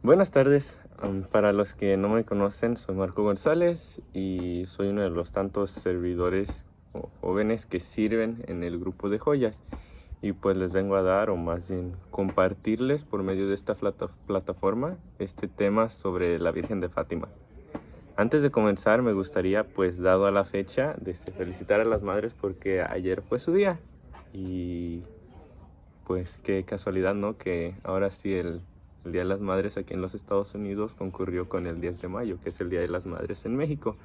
Buenas tardes. Para los que no me conocen, soy Marco González y soy uno de los tantos servidores o jóvenes que sirven en el grupo de joyas. Y pues les vengo a dar, o más bien compartirles por medio de esta plataforma, este tema sobre la Virgen de Fátima. Antes de comenzar, me gustaría, pues dado a la fecha, felicitar a las madres porque ayer fue su día. Y pues qué casualidad, ¿no? Que ahora sí el Día de las Madres aquí en los Estados Unidos concurrió con el 10 de mayo, que es el Día de las Madres en México.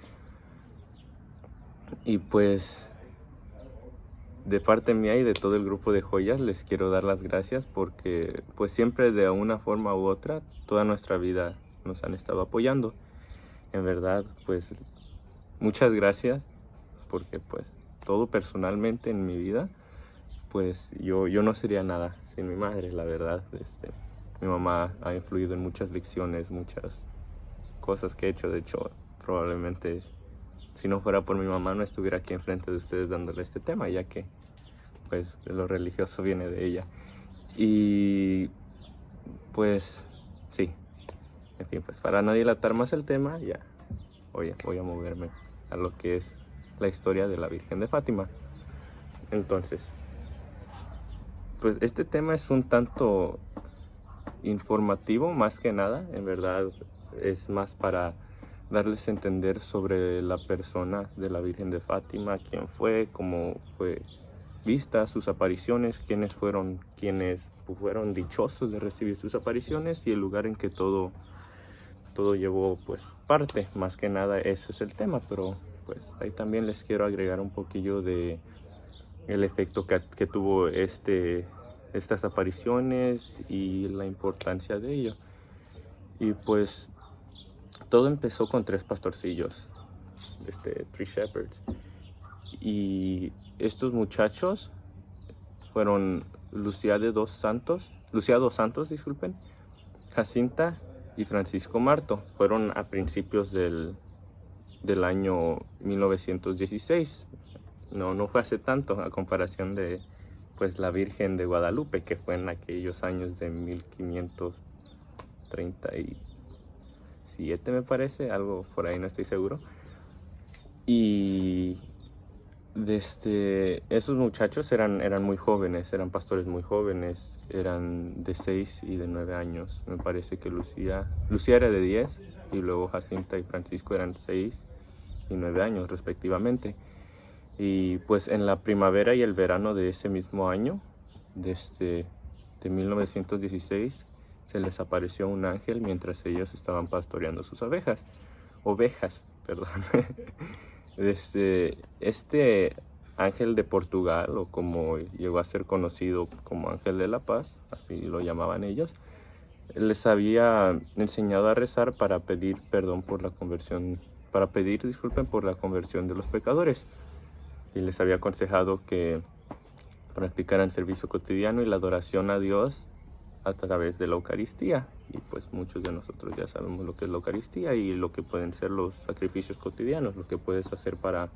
Y pues de parte mía y de todo el grupo de joyas les quiero dar las gracias porque pues siempre de una forma u otra toda nuestra vida nos han estado apoyando. En verdad, pues muchas gracias porque pues todo personalmente en mi vida, pues yo no sería nada sin mi madre, la verdad. Mi mamá ha influido en muchas lecciones, muchas cosas que he hecho. De hecho, probablemente si no fuera por mi mamá no estuviera aquí enfrente de ustedes dándole este tema, ya que pues lo religioso viene de ella. Y pues sí, en fin, pues para no dilatar más el tema, ya voy a moverme a lo que es la historia de la Virgen de Fátima. Entonces, pues este tema es un tanto informativo más que nada. En verdad es más para darles a entender sobre la persona de la Virgen de Fátima, quién fue, cómo fue vista, sus apariciones, quienes fueron dichosos de recibir sus apariciones y el lugar en que todo llevó pues parte. Más que nada ese es el tema, pero pues ahí también les quiero agregar un poquillo de el efecto que tuvo estas apariciones y la importancia de ello. Y pues todo empezó con tres pastorcillos, three shepherds. Y estos muchachos fueron Lucía dos Santos, disculpen, Jacinta y Francisco Marto. Fueron a principios del año 1916. No fue hace tanto a comparación de pues la Virgen de Guadalupe, que fue en aquellos años de 1537, me parece, algo por ahí, no estoy seguro. Y esos muchachos eran muy jóvenes, eran pastores muy jóvenes, eran de 6 y de 9 años. Me parece que Lucía era de 10 y luego Jacinta y Francisco eran 6 y 9 años respectivamente. Y pues en la primavera y el verano de ese mismo año, de 1916, se les apareció un ángel mientras ellos estaban pastoreando sus ovejas, perdón. Este ángel de Portugal, o como llegó a ser conocido como Ángel de la Paz, así lo llamaban ellos, les había enseñado a rezar para pedir perdón por la conversión, disculpen por la conversión de los pecadores. Y les había aconsejado que practicaran servicio cotidiano y la adoración a Dios a través de la Eucaristía. Y pues muchos de nosotros ya sabemos lo que es la Eucaristía y lo que pueden ser los sacrificios cotidianos, lo que puedes hacer para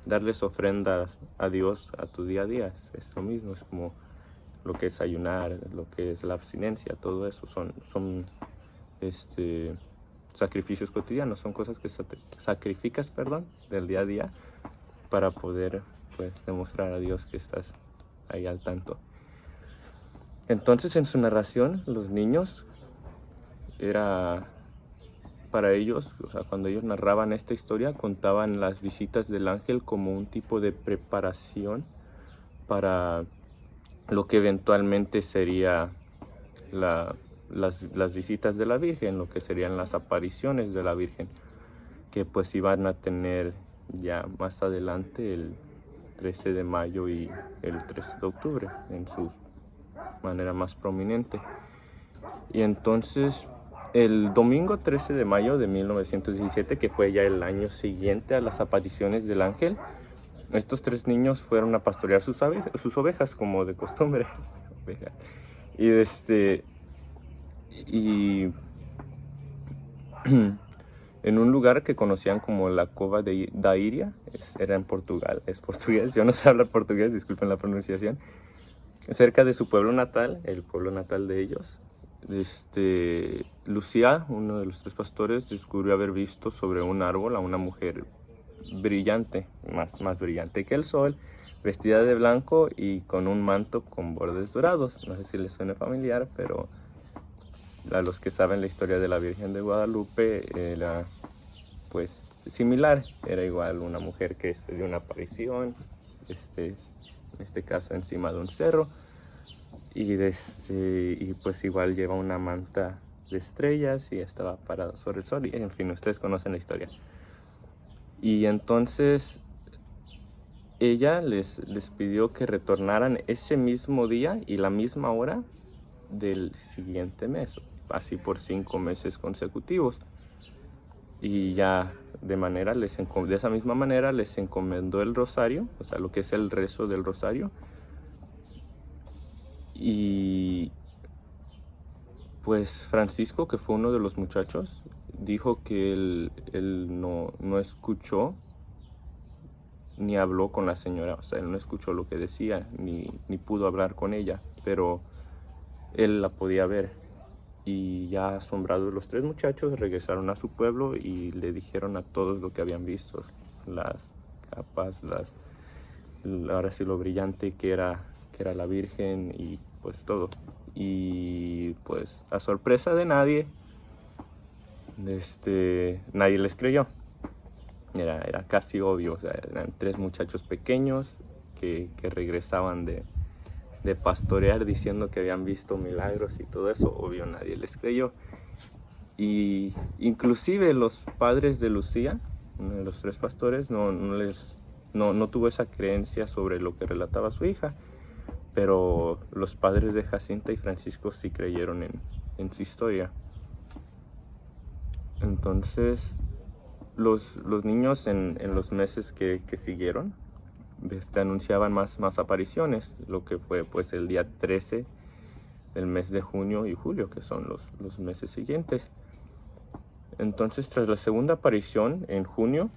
darles ofrendas a Dios a tu día a día. Es lo mismo, es como lo que es ayunar, lo que es la abstinencia, todo eso son sacrificios cotidianos, son cosas que sacrificas, del día a día para poder pues demostrar a Dios que estás ahí al tanto. Entonces en su narración los niños para ellos, o sea, cuando ellos narraban esta historia, contaban las visitas del ángel como un tipo de preparación para lo que eventualmente sería las visitas de la Virgen, lo que serían las apariciones de la Virgen, que pues iban a tener ya más adelante el 13 de mayo y el 13 de octubre en su manera más prominente. Y entonces el domingo 13 de mayo de 1917, que fue ya el año siguiente a las apariciones del ángel, estos tres niños fueron a pastorear sus ovejas como de costumbre. Y en un lugar que conocían como la Cova da Iria, era en Portugal, es portugués, yo no sé hablar portugués, disculpen la pronunciación, cerca de su pueblo natal, el pueblo natal de ellos, Lucía, uno de los tres pastores, descubrió haber visto sobre un árbol a una mujer brillante, más brillante que el sol, vestida de blanco y con un manto con bordes dorados. No sé si les suena familiar, pero a los que saben la historia de la Virgen de Guadalupe era pues similar. Era igual una mujer que dio una aparición, en este caso encima de un cerro, y pues igual lleva una manta de estrellas y estaba parada sobre el sol. Y en fin, ustedes conocen la historia. Y entonces ella les pidió que retornaran ese mismo día y la misma hora del siguiente mes, así por 5 meses consecutivos. Y ya de esa misma manera les encomendó el rosario, o sea, lo que es el rezo del rosario. Y pues Francisco, que fue uno de los muchachos, dijo que él no escuchó ni habló con la señora, o sea, él no escuchó lo que decía, ni pudo hablar con ella, pero él la podía ver. Y ya asombrados los tres muchachos regresaron a su pueblo y le dijeron a todos lo que habían visto, las capas, ahora sí lo brillante que era la Virgen y pues todo. Y pues a sorpresa de nadie, nadie les creyó. Era casi obvio, o sea, eran tres muchachos pequeños que regresaban de pastorear diciendo que habían visto milagros y todo eso. Obvio nadie les creyó. Y inclusive los padres de Lucía, uno de los tres pastores, no tuvo esa creencia sobre lo que relataba su hija, pero los padres de Jacinta y Francisco sí creyeron en su historia. Entonces los niños en los meses que siguieron anunciaban más apariciones, lo que fue pues el día 13 del mes de junio y julio, que son los meses siguientes. Entonces, tras la segunda aparición en junio,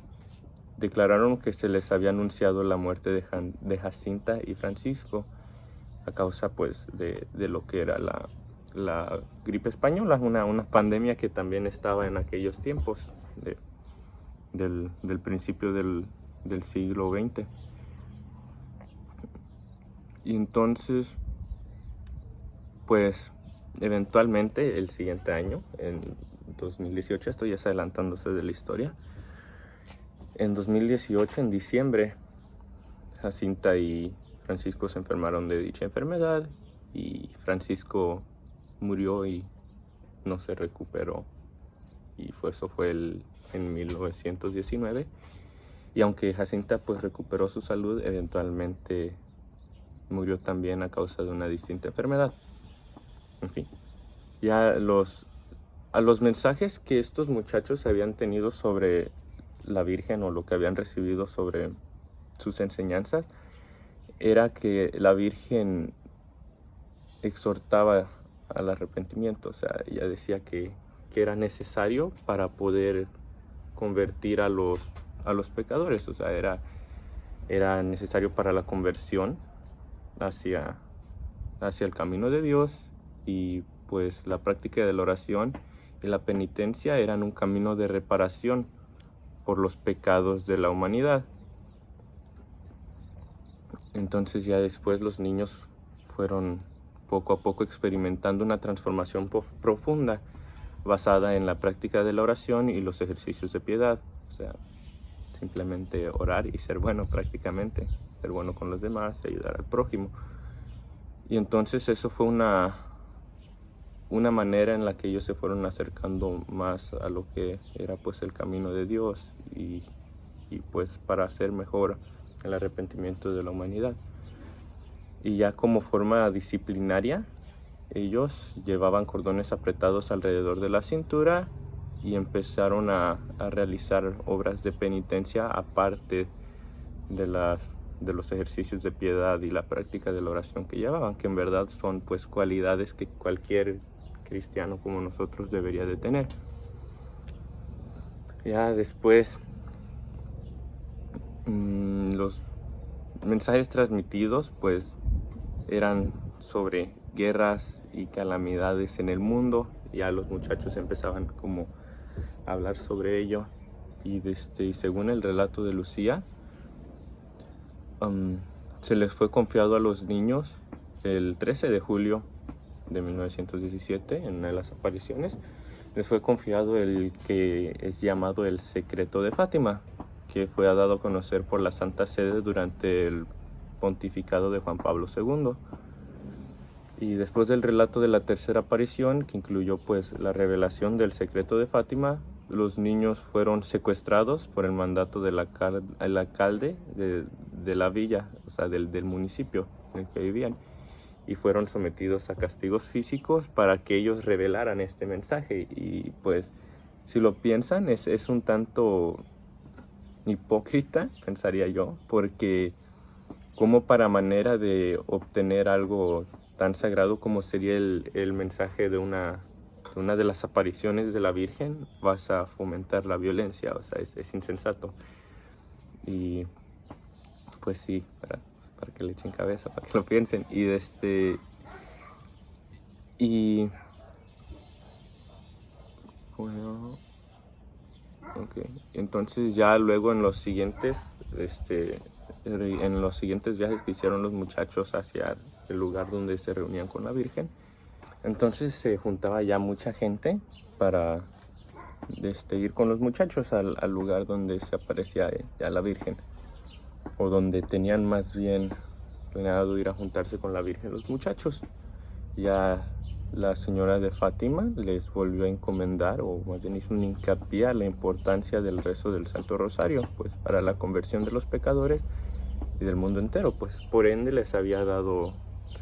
declararon que se les había anunciado la muerte de Jacinta y Francisco a causa pues de lo que era la gripe española, una pandemia que también estaba en aquellos tiempos del principio del siglo XX. Y entonces, pues, eventualmente el siguiente año, en 2018, esto ya es adelantándose de la historia, en 2018, en diciembre, Jacinta y Francisco se enfermaron de dicha enfermedad y Francisco murió y no se recuperó. Y eso fue en 1919. Y aunque Jacinta pues recuperó su salud, eventualmente murió también a causa de una distinta enfermedad. En fin, ya a los mensajes que estos muchachos habían tenido sobre la Virgen o lo que habían recibido sobre sus enseñanzas, era que la Virgen exhortaba al arrepentimiento. O sea, ella decía que era necesario para poder convertir a los pecadores. O sea, era necesario para la conversión hacia el camino de Dios, y pues la práctica de la oración y la penitencia eran un camino de reparación por los pecados de la humanidad. Entonces ya después los niños fueron poco a poco experimentando una transformación profunda basada en la práctica de la oración y los ejercicios de piedad. O sea, simplemente orar y ser bueno prácticamente, ser bueno con los demás y ayudar al prójimo. Y entonces eso fue una manera en la que ellos se fueron acercando más a lo que era pues el camino de Dios y pues para hacer mejor el arrepentimiento de la humanidad. Y ya como forma disciplinaria, ellos llevaban cordones apretados alrededor de la cintura y empezaron a realizar obras de penitencia aparte de los ejercicios de piedad y la práctica de la oración que llevaban, que en verdad son pues cualidades que cualquier cristiano como nosotros debería de tener. Ya después los mensajes transmitidos pues eran sobre guerras y calamidades en el mundo. Ya los muchachos empezaban como a hablar sobre ello. Y según el relato de Lucía, se les fue confiado a los niños el 13 de julio de 1917, en una de las apariciones, les fue confiado el que es llamado el secreto de Fátima, que fue dado a conocer por la Santa Sede durante el pontificado de Juan Pablo II. Y después del relato de la tercera aparición, que incluyó pues la revelación del secreto de Fátima, los niños fueron secuestrados por el mandato del alcalde de la villa, o sea, del municipio en el que vivían, y fueron sometidos a castigos físicos para que ellos revelaran este mensaje. Y pues, si lo piensan, es un tanto hipócrita, pensaría yo, porque como para manera de obtener algo tan sagrado como sería el mensaje de una de las apariciones de la Virgen, vas a fomentar la violencia. O sea, es insensato. Y pues sí, para que le echen cabeza, para que lo piensen. Bueno, ok. Entonces ya luego en los siguientes viajes que hicieron los muchachos hacia el lugar donde se reunían con la Virgen, entonces se juntaba ya mucha gente para ir con los muchachos al lugar donde se aparecía ya la Virgen, o donde tenían más bien planeado ir a juntarse con la Virgen los muchachos. Ya la señora de Fátima les volvió a encomendar, o más bien hizo un hincapié a la importancia del rezo del Santo Rosario, pues para la conversión de los pecadores y del mundo entero. Pues por ende les había dado,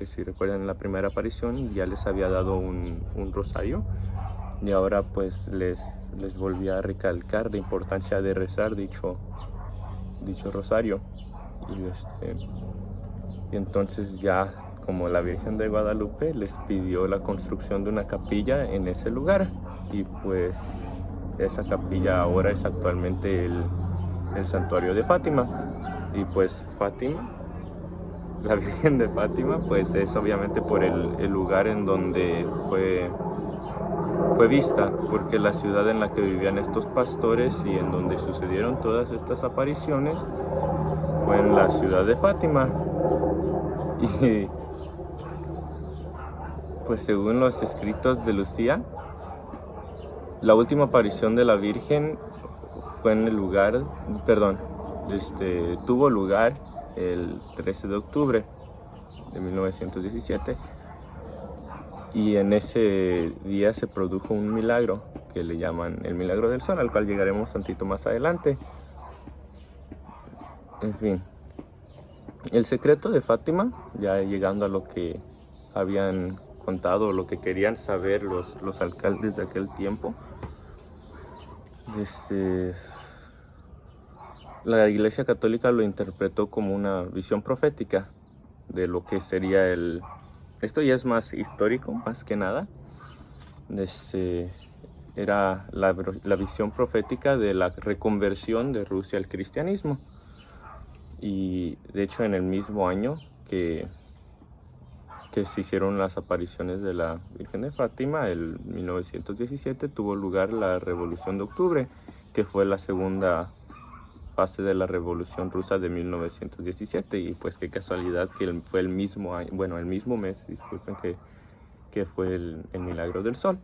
si recuerdan, en la primera aparición ya les había dado un rosario, y ahora pues les volvía a recalcar la importancia de rezar dicho rosario. Y entonces ya, como la Virgen de Guadalupe les pidió la construcción de una capilla en ese lugar, y pues esa capilla ahora es actualmente el santuario de Fátima. Y pues Fátima, la Virgen de Fátima, pues es obviamente por el lugar en donde fue vista, porque la ciudad en la que vivían estos pastores y en donde sucedieron todas estas apariciones fue en la ciudad de Fátima. Y pues según los escritos de Lucía, la última aparición de la Virgen fue en el lugar, tuvo lugar el 13 de octubre de 1917, y en ese día se produjo un milagro que le llaman el Milagro del Sol, al cual llegaremos tantito más adelante. En fin, el secreto de Fátima, ya llegando a lo que habían contado, lo que querían saber los alcaldes de aquel tiempo, la Iglesia Católica lo interpretó como una visión profética de lo que sería esto ya es más histórico, más que nada. Era la visión profética de la reconversión de Rusia al cristianismo. Y de hecho, en el mismo año que se hicieron las apariciones de la Virgen de Fátima, el 1917, tuvo lugar la Revolución de Octubre, que fue la segunda fase de la Revolución Rusa de 1917. Y pues qué casualidad que fue el mismo año, el mismo mes, disculpen, que fue el Milagro del Sol.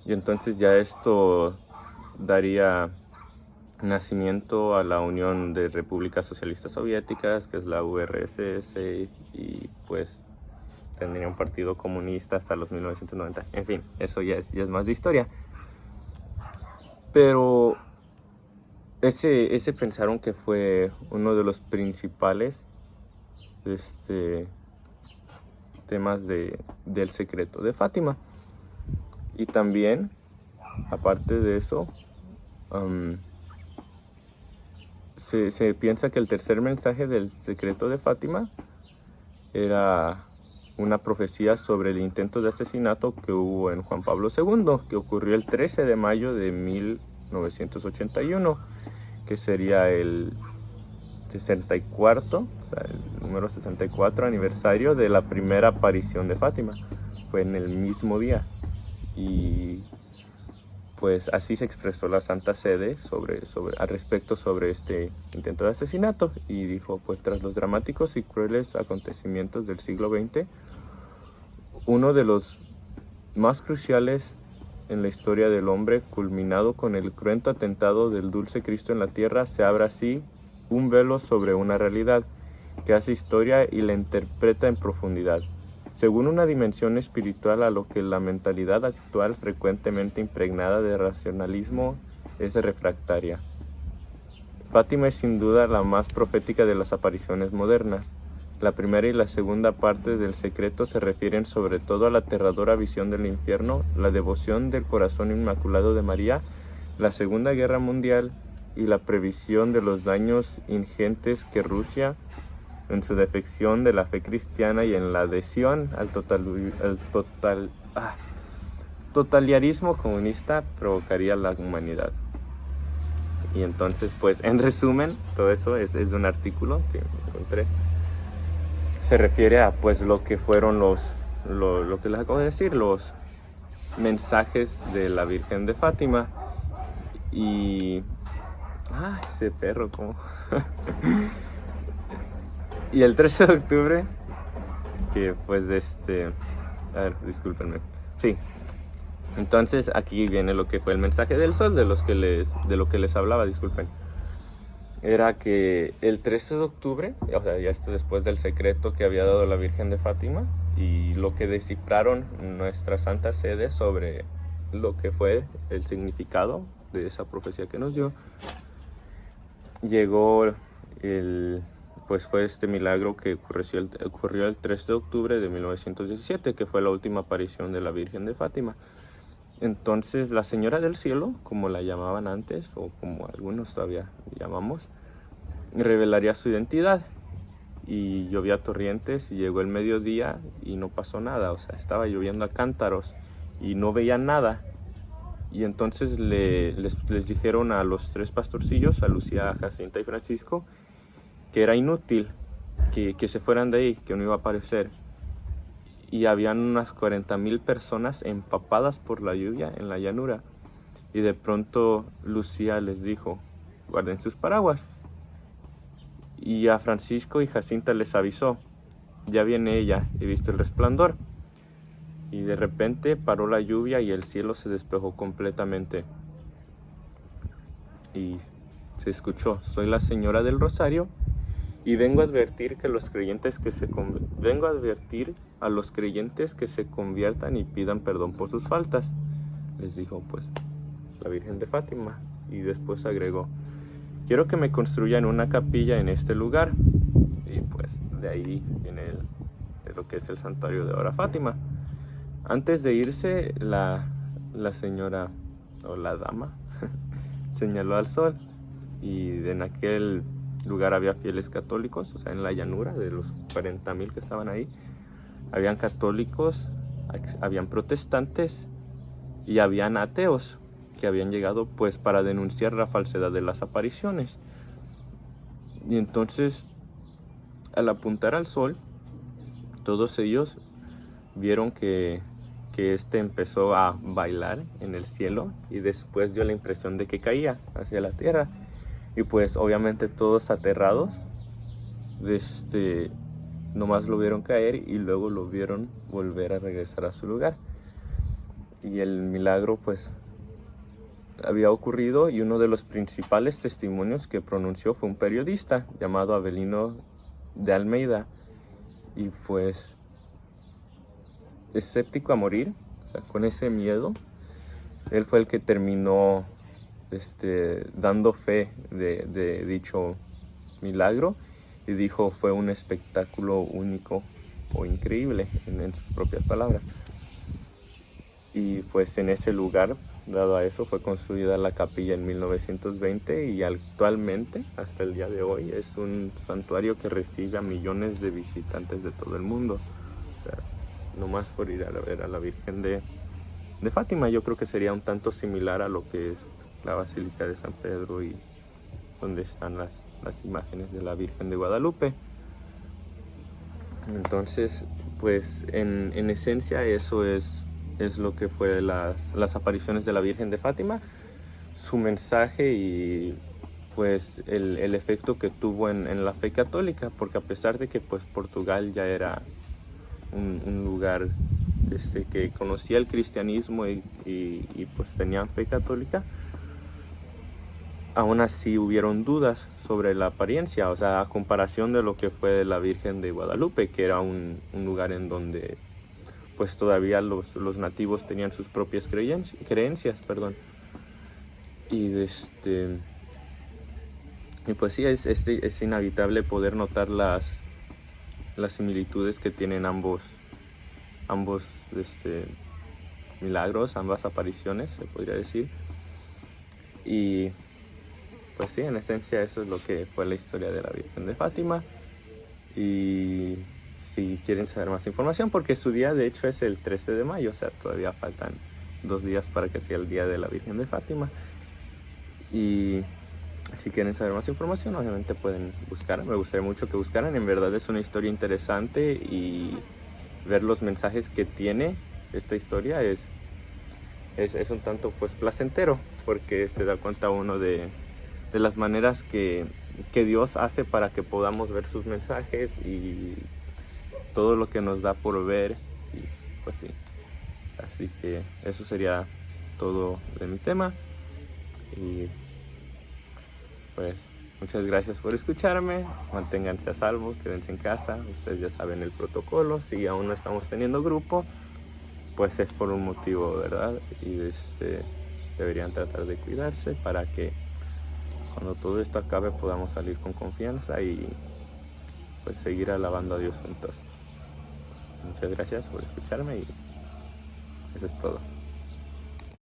Y entonces ya esto daría nacimiento a la Unión de Repúblicas Socialistas Soviéticas, que es la URSS, y pues tendría un partido comunista hasta los 1990. En fin, eso ya es más de historia. Pero ese pensaron que fue uno de los principales temas del secreto de Fátima. Y también, aparte de eso, se piensa que el tercer mensaje del secreto de Fátima era una profecía sobre el intento de asesinato que hubo en Juan Pablo II, que ocurrió el 13 de mayo de 1981, que sería el 64, o sea, el número 64 aniversario de la primera aparición de Fátima. Fue en el mismo día. Y pues así se expresó la Santa Sede al respecto sobre este intento de asesinato, y dijo, pues tras los dramáticos y crueles acontecimientos del siglo XX, uno de los más cruciales en la historia del hombre, culminado con el cruento atentado del dulce Cristo en la tierra, se abre así un velo sobre una realidad que hace historia y la interpreta en profundidad, según una dimensión espiritual a lo que la mentalidad actual, frecuentemente impregnada de racionalismo, es refractaria. Fátima es sin duda la más profética de las apariciones modernas. La primera y la segunda parte del secreto se refieren sobre todo a la aterradora visión del infierno, la devoción del corazón inmaculado de María, la Segunda Guerra Mundial y la previsión de los daños ingentes que Rusia, en su defección de la fe cristiana y en la adhesión al totalitarismo comunista, provocaría a la humanidad. Y entonces, pues, en resumen, todo eso es un artículo que encontré. Se refiere a, pues, lo que fueron lo que les acabo de decir, los mensajes de la Virgen de Fátima. Y... ese perro, como... Y el 13 de octubre, que pues a ver, discúlpenme. Sí. Entonces aquí viene lo que fue el mensaje del sol, de lo que les hablaba, disculpen. Era que el 13 de octubre, o sea, ya esto después del secreto que había dado la Virgen de Fátima y lo que descifraron nuestra Santa Sede sobre lo que fue el significado de esa profecía que nos dio, llegó pues fue este milagro que ocurrió el 3 de octubre de 1917, que fue la última aparición de la Virgen de Fátima. Entonces la Señora del Cielo, como la llamaban antes, o como algunos todavía llamamos, revelaría su identidad. Y llovía torrientes y llegó el mediodía y no pasó nada, o sea, estaba lloviendo a cántaros y no veían nada. Y entonces les dijeron a los tres pastorcillos, a Lucía, Jacinta y Francisco, que era inútil que se fueran de ahí, que no iba a aparecer. Y habían unas 40,000 personas empapadas por la lluvia en la llanura. Y de pronto Lucía les dijo, guarden sus paraguas. Y a Francisco y Jacinta les avisó, ya viene ella, he visto el resplandor. Y de repente paró la lluvia y el cielo se despejó completamente. Y se escuchó, soy la Señora del Rosario y vengo a advertir a los creyentes que se conviertan y pidan perdón por sus faltas. Les dijo pues la Virgen de Fátima, y después agregó, quiero que me construyan una capilla en este lugar. Y pues de ahí viene de lo que es el santuario de ahora Fátima. Antes de irse, la señora o la dama señaló al sol, y en aquel lugar había fieles católicos, o sea, en la llanura de los 40,000 que estaban ahí, habían católicos, habían protestantes y habían ateos que habían llegado pues para denunciar la falsedad de las apariciones. Y entonces, al apuntar al sol, todos ellos vieron que empezó a bailar en el cielo y después dio la impresión de que caía hacia la tierra. Y pues obviamente todos aterrados, nomás lo vieron caer y luego lo vieron volver a regresar a su lugar. Y el milagro pues había ocurrido, y uno de los principales testimonios que pronunció fue un periodista llamado Avelino de Almeida. Y pues escéptico a morir, o sea, con ese miedo, él fue el que terminó dando fe de dicho milagro, y dijo fue un espectáculo único o increíble en sus propias palabras. Y pues en ese lugar, dado a eso, fue construida la capilla en 1920, y actualmente, hasta el día de hoy, es un santuario que recibe a millones de visitantes de todo el mundo. O sea, nomás por ir a ver a la Virgen de Fátima. Yo creo que sería un tanto similar a lo que es la Basílica de San Pedro, y donde están las imágenes de la Virgen de Guadalupe. Entonces, pues en esencia eso es lo que fue las apariciones de la Virgen de Fátima, su mensaje y pues el efecto que tuvo en la fe católica, porque a pesar de que pues Portugal ya era un lugar que conocía el cristianismo y pues tenían fe católica, aún así hubieron dudas sobre la apariencia, o sea, a comparación de lo que fue la Virgen de Guadalupe, que era un lugar en donde pues todavía los nativos tenían sus propias creencias, perdón. Y y pues sí, es inevitable poder notar las similitudes que tienen ambos milagros, ambas apariciones, se podría decir. Y pues sí, en esencia eso es lo que fue la historia de la Virgen de Fátima. Y si quieren saber más información, porque su día de hecho es el 13 de mayo, o sea, todavía faltan 2 días para que sea el día de la Virgen de Fátima. Y si quieren saber más información, obviamente pueden buscar. Me gustaría mucho que buscaran. En verdad es una historia interesante y ver los mensajes que tiene esta historia es un tanto pues placentero, porque se da cuenta uno de las maneras que Dios hace para que podamos ver sus mensajes y todo lo que nos da por ver. Y pues sí, así que eso sería todo de mi tema. Y pues muchas gracias por escucharme, manténganse a salvo, quédense en casa, ustedes ya saben el protocolo. Si aún no estamos teniendo grupo, pues es por un motivo, ¿verdad? Y deberían tratar de cuidarse para que cuando todo esto acabe podamos salir con confianza y pues seguir alabando a Dios juntos. Muchas gracias por escucharme y eso es todo.